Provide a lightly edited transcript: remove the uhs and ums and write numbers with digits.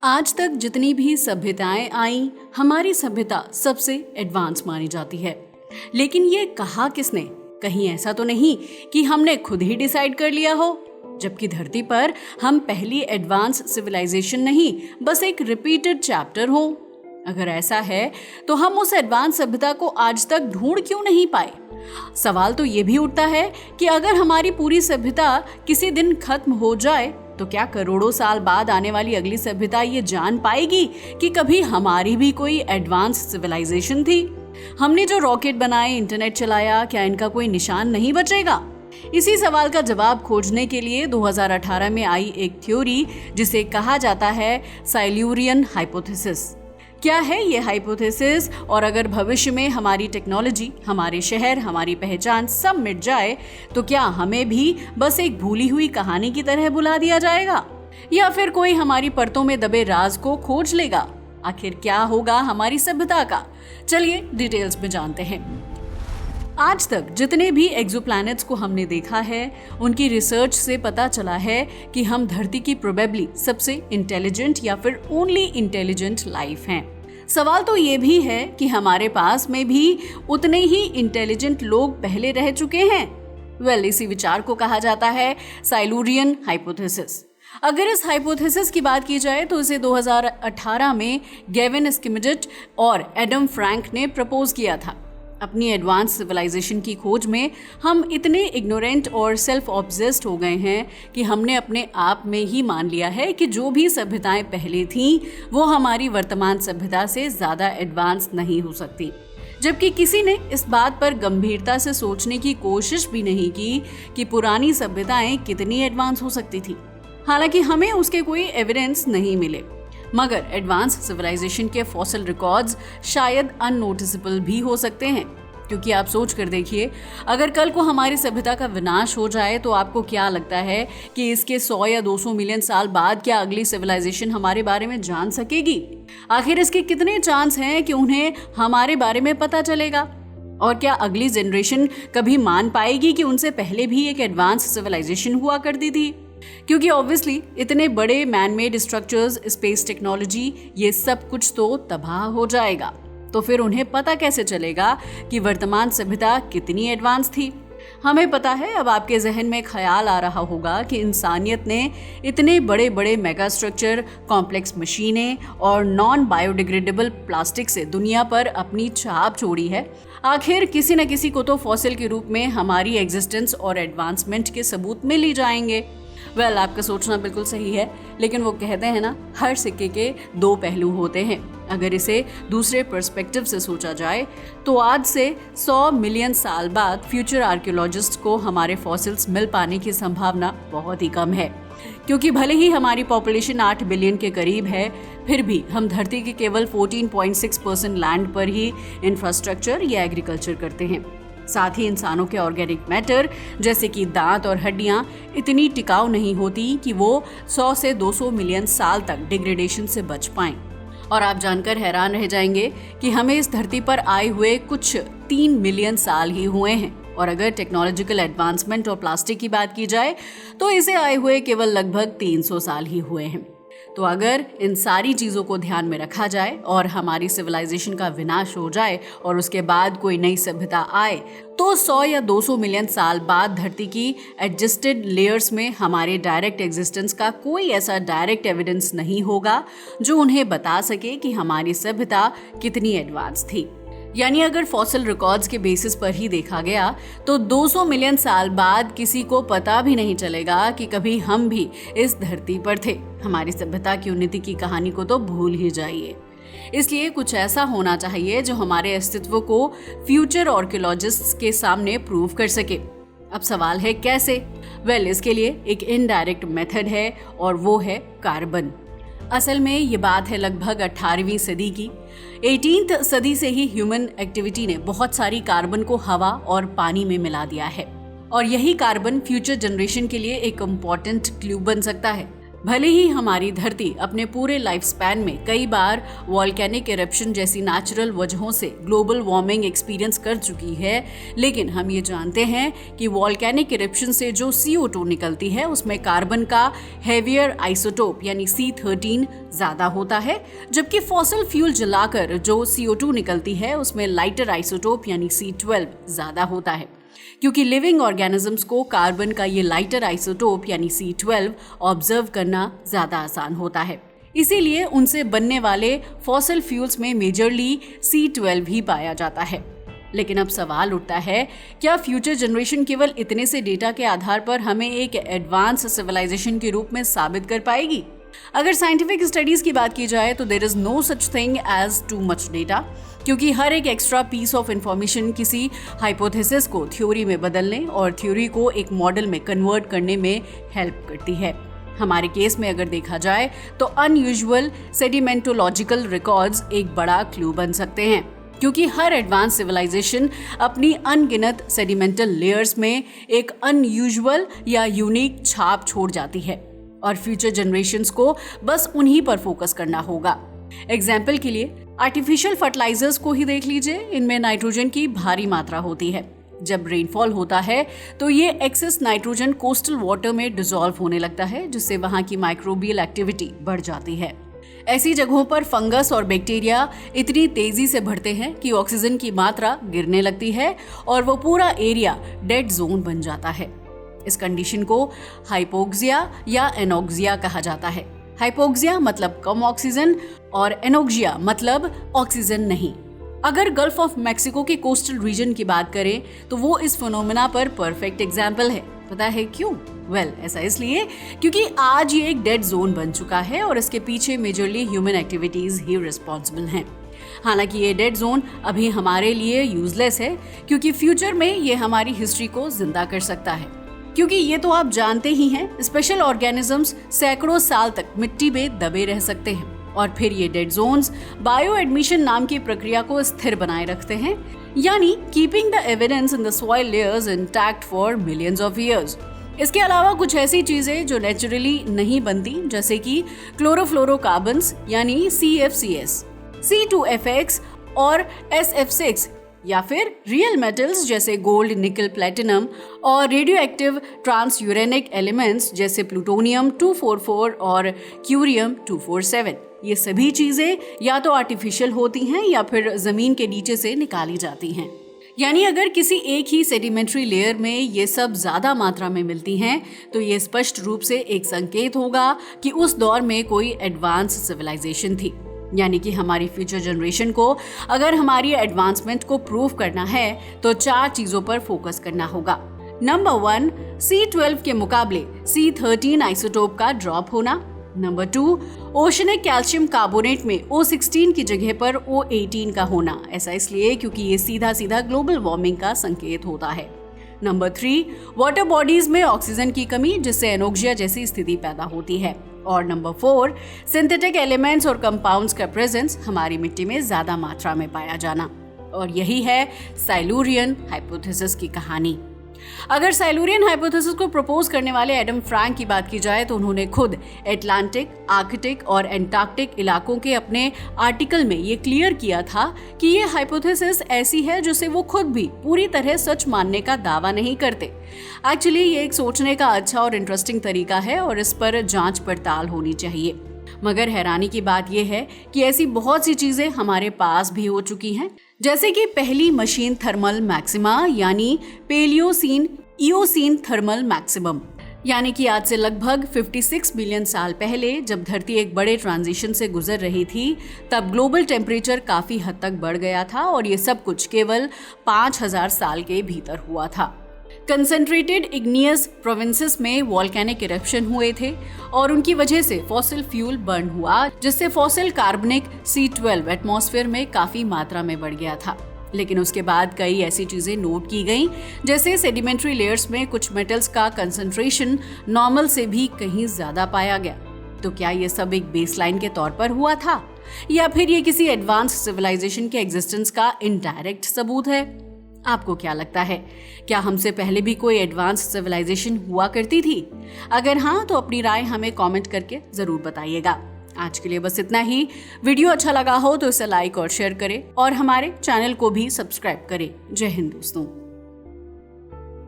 आज तक जितनी भी सभ्यताएं आई, हमारी सभ्यता सबसे एडवांस मानी जाती है। लेकिन ये कहा किसने? कहीं ऐसा तो नहीं कि हमने खुद ही डिसाइड कर लिया हो, जबकि धरती पर हम पहली एडवांस सिविलाइजेशन नहीं, बस एक रिपीटेड चैप्टर हो। अगर ऐसा है तो हम उस एडवांस सभ्यता को आज तक ढूंढ क्यों नहीं पाए? सवाल तो ये भी उठता है कि अगर हमारी पूरी सभ्यता किसी दिन खत्म हो जाए तो क्या करोड़ों साल बाद आने वाली अगली सभ्यता ये जान पाएगी कि कभी हमारी भी कोई एडवांस सिविलाइजेशन थी? हमने जो रॉकेट बनाए, इंटरनेट चलाया, क्या इनका कोई निशान नहीं बचेगा? इसी सवाल का जवाब खोजने के लिए 2018 में आई एक थ्योरी जिसे कहा जाता है साइल्यूरियन हाइपोथेसिस। क्या है ये हाइपोथेसिस, और अगर भविष्य में हमारी टेक्नोलॉजी, हमारे शहर, हमारी पहचान सब मिट जाए तो क्या हमें भी बस एक भूली हुई कहानी की तरह भुला दिया जाएगा, या फिर कोई हमारी परतों में दबे राज को खोज लेगा? आखिर क्या होगा हमारी सभ्यता का? चलिए डिटेल्स में जानते हैं। आज तक जितने भी एक्सोप्लैनेट्स को हमने देखा है, उनकी रिसर्च से पता चला है कि हम धरती की प्रोबेबली सबसे इंटेलिजेंट या फिर ओनली इंटेलिजेंट लाइफ हैं। सवाल तो ये भी है कि हमारे पास में भी उतने ही इंटेलिजेंट लोग पहले रह चुके हैं। इसी विचार को कहा जाता है साइल्यूरियन हाइपोथेसिस। अगर इस हाइपोथेसिस की बात की जाए तो इसे 2018 में गेविन स्किमिडिट और एडम फ्रैंक ने प्रपोज किया था। अपनी एडवांस सिविलाइजेशन की खोज में हम इतने इग्नोरेंट और सेल्फ ऑब्सेस्ड हो गए हैं कि हमने अपने आप में ही मान लिया है कि जो भी सभ्यताएं पहले थीं वो हमारी वर्तमान सभ्यता से ज़्यादा एडवांस नहीं हो सकती, जबकि किसी ने इस बात पर गंभीरता से सोचने की कोशिश भी नहीं की कि पुरानी सभ्यताएं कितनी एडवांस हो सकती थी। हालांकि हमें उसके कोई एविडेंस नहीं मिले, मगर एडवांस सिविलाइजेशन के फॉसिल रिकॉर्ड्स शायद अननोटिसेबल भी हो सकते हैं। क्योंकि आप सोच कर देखिए, अगर कल को हमारी सभ्यता का विनाश हो जाए तो आपको क्या लगता है कि इसके 100 या 200 मिलियन साल बाद क्या अगली सिविलाइजेशन हमारे बारे में जान सकेगी? आखिर इसके कितने चांस हैं कि उन्हें हमारे बारे में पता चलेगा? और क्या अगली जनरेशन कभी मान पाएगी कि उनसे पहले भी एक एडवांस सिविलाइजेशन हुआ करती थी? क्योंकि ऑब्वियसली इतने बड़े मैनमेड स्ट्रक्चर्स, स्पेस टेक्नोलॉजी, ये सब कुछ तो तबाह हो जाएगा। तो फिर उन्हें पता कैसे चलेगा कि वर्तमान सभ्यता कितनी एडवांस थी? हमें पता है, अब आपके जहन में ख्याल आ रहा होगा कि इंसानियत ने इतने बड़े बड़े मेगा स्ट्रक्चर, कॉम्प्लेक्स मशीनें और नॉन बायोडिग्रेडेबल प्लास्टिक से दुनिया पर अपनी छाप छोड़ी है। आखिर किसी न किसी को तो फॉसिल के रूप में हमारी एग्जिस्टेंस और एडवांसमेंट के सबूत मिल ही जाएंगे। आपका सोचना बिल्कुल सही है, लेकिन वो कहते हैं ना, हर सिक्के के दो पहलू होते हैं। अगर इसे दूसरे पर्सपेक्टिव से सोचा जाए तो आज से 100 मिलियन साल बाद फ्यूचर आर्कियोलॉजिस्ट को हमारे फॉसिल्स मिल पाने की संभावना बहुत ही कम है। क्योंकि भले ही हमारी पॉपुलेशन 8 बिलियन के करीब है, फिर भी हम धरती के केवल 14.6% लैंड पर ही इंफ्रास्ट्रक्चर या एग्रीकल्चर करते हैं। साथ ही इंसानों के ऑर्गेनिक मैटर जैसे कि दांत और हड्डियां इतनी टिकाऊ नहीं होती कि वो 100 से 200 मिलियन साल तक डिग्रेडेशन से बच पाएं। और आप जानकर हैरान रह जाएंगे कि हमें इस धरती पर आए हुए कुछ 3 मिलियन साल ही हुए हैं, और अगर टेक्नोलॉजिकल एडवांसमेंट और प्लास्टिक की बात की जाए तो इसे आए हुए केवल लगभग 300 साल ही हुए हैं। तो अगर इन सारी चीज़ों को ध्यान में रखा जाए और हमारी सिविलाइजेशन का विनाश हो जाए और उसके बाद कोई नई सभ्यता आए, तो 100 या 200 मिलियन साल बाद धरती की एडजस्टेड लेयर्स में हमारे डायरेक्ट एग्जिस्टेंस का कोई ऐसा डायरेक्ट एविडेंस नहीं होगा जो उन्हें बता सके कि हमारी सभ्यता कितनी एडवांस थी। यानी अगर फॉसिल रिकॉर्ड्स के बेसिस पर ही देखा गया तो 200 मिलियन साल बाद किसी को पता भी नहीं चलेगा कि कभी हम भी इस धरती पर थे। हमारी सभ्यता की उन्नति की कहानी को तो भूल ही जाइए। इसलिए कुछ ऐसा होना चाहिए जो हमारे अस्तित्व को फ्यूचर आर्कियोलॉजिस्ट्स के सामने प्रूव कर सके। अब सवाल है कैसे? इसके लिए एक इनडायरेक्ट मेथड है, और वो है कार्बन। असल में ये बात है लगभग 18वीं सदी की। 18th सदी से ही ह्यूमन एक्टिविटी ने बहुत सारी कार्बन को हवा और पानी में मिला दिया है, और यही कार्बन फ्यूचर जनरेशन के लिए एक इम्पॉर्टेंट क्लू बन सकता है। भले ही हमारी धरती अपने पूरे लाइफ स्पैन में कई बार वॉल्केनिक इरप्शन जैसी नेचुरल वजहों से ग्लोबल वार्मिंग एक्सपीरियंस कर चुकी है, लेकिन हम ये जानते हैं कि वॉल्केनिक इरप्शन से जो CO2 निकलती है उसमें कार्बन का हेवियर आइसोटोप यानी C13 ज्यादा होता है, जबकि फॉसिल फ्यूल जलाकर जो CO2 निकलती है उसमें लाइटर आइसोटोप यानी C12 ज्यादा होता है। क्योंकि लिविंग ऑर्गेनिजम्स को कार्बन का ये लाइटर आइसोटोप यानी C12 ऑब्जर्व करना ज्यादा आसान होता है, इसीलिए उनसे बनने वाले फॉसिल फ्यूल्स में मेजरली C12 ही पाया जाता है। लेकिन अब सवाल उठता है, क्या फ्यूचर जनरेशन केवल इतने से डेटा के आधार पर हमें एक एडवांस सिविलाइजेशन के रूप में साबित कर पाएगी? अगर साइंटिफिक स्टडीज की बात की जाए तो there is no such thing as too much data, क्योंकि हर एक एक्स्ट्रा पीस ऑफ इंफॉर्मेशन किसी हाइपोथेसिस को थ्योरी में बदलने और थ्योरी को एक मॉडल में कन्वर्ट करने में हेल्प करती है। हमारे केस में अगर देखा जाए तो अनयूजुअल सेडिमेंटोलॉजिकल रिकॉर्ड्स एक बड़ा क्लू बन सकते हैं, क्योंकि हर एडवांस सिविलाइजेशन अपनी अनगिनत सेडिमेंटल लेयर्स में एक अनयूजुअल या यूनिक छाप छोड़ जाती है और फ्यूचर जनरेशंस को बस उन्हीं पर फोकस करना होगा। एग्जाम्पल के लिए आर्टिफिशियल फर्टिलाइजर्स को ही देख लीजिए, इनमें नाइट्रोजन की भारी मात्रा होती है। जब रेनफॉल होता है तो ये एक्सेस नाइट्रोजन कोस्टल वाटर में डिसॉल्व होने लगता है, जिससे वहां की माइक्रोबियल एक्टिविटी बढ़ जाती है। ऐसी जगहों पर फंगस और बैक्टीरिया इतनी तेजी से बढ़ते हैं कि ऑक्सीजन की मात्रा गिरने लगती है और वो पूरा एरिया डेड जोन बन जाता है। इस कंडीशन को हाइपोक्सिया या एनोक्सिया कहा जाता है। हाइपोक्सिया मतलब कम ऑक्सीजन और एनोक्सिया मतलब ऑक्सीजन नहीं। अगर गल्फ ऑफ मैक्सिको के कोस्टल रीजन की बात करें तो वो इस फिनोमेना पर परफेक्ट एग्जाम्पल है। पता है क्यों? ऐसा इसलिए क्योंकि आज ये एक डेड जोन बन चुका है और इसके पीछे मेजरली ह्यूमन एक्टिविटीज ही रिस्पॉन्सिबल हैं। हालांकि ये डेड जोन अभी हमारे लिए यूजलेस है, क्योंकि फ्यूचर में ये हमारी हिस्ट्री को जिंदा कर सकता है। क्योंकि ये तो आप जानते ही हैं, स्पेशल ऑर्गेनिजम्स सैकड़ों साल तक मिट्टी में दबे रह सकते हैं और फिर ये डेड जोन्स बायो एडमिशन नाम की प्रक्रिया को स्थिर बनाए रखते हैं, यानी keeping the evidence in the soil layers intact for millions of years. इसके अलावा कुछ ऐसी चीजें जो नेचुरली नहीं बनती, जैसे कि क्लोरोफ्लोरोकार्बन्स यानी CFCs, C2FX और SF6, या फिर रियल मेटल्स जैसे गोल्ड, निकल, प्लेटिनम और रेडियोएक्टिव ट्रांसयूरेनिक एलिमेंट्स जैसे प्लूटोनियम 244 और क्यूरियम 247। ये सभी चीजें या तो आर्टिफिशियल होती हैं या फिर जमीन के नीचे से निकाली जाती हैं। यानी अगर किसी एक ही सेडिमेंट्री लेयर में ये सब ज्यादा मात्रा में मिलती हैं तो ये स्पष्ट रूप से एक संकेत होगा कि उस दौर में कोई एडवांस सिविलाइजेशन थी। यानी कि हमारी फ्यूचर जनरेशन को अगर हमारी एडवांसमेंट को प्रूव करना है तो 4 चीजों पर फोकस करना होगा। नंबर 1, C12 के मुकाबले C13 आइसोटोप का ड्रॉप होना। नंबर 2, ओशनिक कैल्शियम कार्बोनेट में O16 की जगह पर O18 का होना। ऐसा इसलिए क्योंकि ये सीधा सीधा ग्लोबल वार्मिंग का संकेत होता है। नंबर 3, वाटर बॉडीज में ऑक्सीजन की कमी, जिससे एनोक्सिया जैसी स्थिति पैदा होती है। और नंबर 4, सिंथेटिक एलिमेंट्स और कंपाउंड्स का प्रेजेंस हमारी मिट्टी में ज्यादा मात्रा में पाया जाना। और यही है साइलूरियन हाइपोथेसिस की कहानी। अगर साइलूरियन हाइपोथेसिस को प्रपोज करने वाले एडम फ्रैंक की बात की जाए तो उन्होंने खुद अटलांटिक, आर्कटिक और एंटार्क्टिक इलाकों के अपने आर्टिकल में ये क्लियर किया था कि ये हाइपोथेसिस ऐसी है जिसे वो खुद भी पूरी तरह सच मानने का दावा नहीं करते। एक्चुअली ये एक सोचने का अच्छा और इंटरेस्टिंग तरीका है और इस पर जांच पड़ताल होनी चाहिए। मगर हैरानी की बात यह है कि ऐसी बहुत सी चीजें हमारे पास भी हो चुकी हैं, जैसे कि पहली मशीन थर्मल मैक्सिमा यानी पेलियोसीन इयोसीन थर्मल मैक्सिमम, यानी कि आज से लगभग 56 मिलियन साल पहले जब धरती एक बड़े ट्रांजिशन से गुजर रही थी, तब ग्लोबल टेम्परेचर काफी हद तक बढ़ गया था और ये सब कुछ केवल 5000 साल के भीतर हुआ था। कंसंट्रेटेड इग्नियस प्रोविंसेस में वॉल्केनिक इरप्शन हुए थे और उनकी वजह से फॉसिल फ्यूल बर्न हुआ, जिससे फॉसिल कार्बनिक C12 एटमॉस्फेयर में काफी मात्रा में बढ़ गया था। लेकिन उसके बाद कई ऐसी चीजें नोट की गईं, जैसे सेडिमेंट्री लेयर्स में कुछ मेटल्स का कंसंट्रेशन नॉर्मल से भी कहीं ज्यादा पाया गया। तो क्या ये सब एक बेसलाइन के तौर पर हुआ था या फिर ये किसी एडवांस सिविलाइजेशन के एग्जिस्टेंस का इनडायरेक्ट सबूत है? आपको क्या लगता है, क्या हमसे पहले भी कोई एडवांस सिविलाइजेशन हुआ करती थी? अगर हाँ तो अपनी राय हमें कमेंट करके जरूर बताइएगा। आज के लिए बस इतना ही। वीडियो अच्छा लगा हो तो इसे लाइक और शेयर करें और हमारे चैनल को भी सब्सक्राइब करें। जय हिंद दोस्तों।